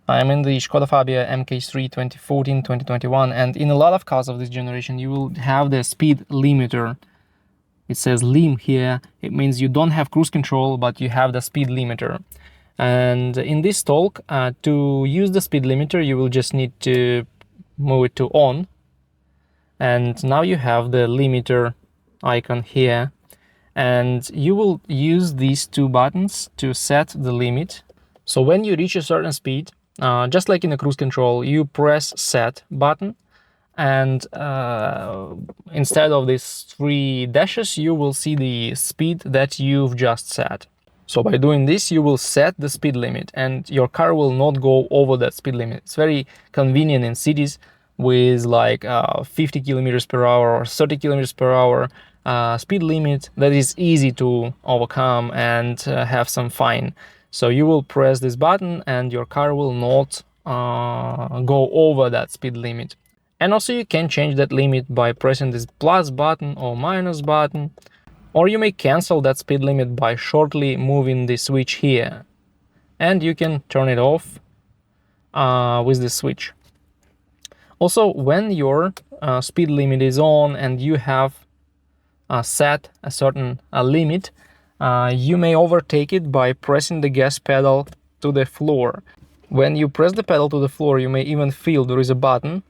I'm in the Skoda Fabia MK3 2014-2021, and in a lot of cars of this generation you will have the speed limiter. It says lim here. It means you don't have cruise control, but you have the speed limiter. And in this talk, to use the speed limiter, you will just need to move it to on. And now you have the limiter icon here. And you will use these two buttons to set the limit. So when you reach a certain speed, just like in a cruise control, you press set button, and instead of these three dashes, you will see the speed that you've just set. So by doing this, you will set the speed limit and your car will not go over that speed limit. It's very convenient in cities with like 50 kilometers per hour or 30 kilometers per hour speed limit that is easy to overcome and have some fine. So you will press this button and your car will not go over that speed limit. And also you can change that limit by pressing this plus button or minus button, or you may cancel that speed limit by shortly moving the switch here. And you can turn it off with this switch. Also, when your speed limit is on and you have set a certain limit, you may overtake it by pressing the gas pedal to the floor. When you press the pedal to the floor, you may even feel there is a button.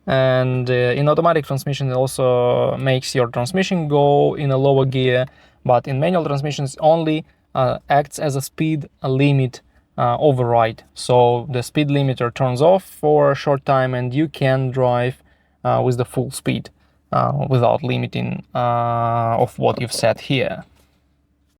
And in automatic transmission, it also makes your transmission go in a lower gear, but in manual transmissions only acts as a speed limit override. So the speed limiter turns off for a short time and you can drive with the full speed without limiting of what you've set here.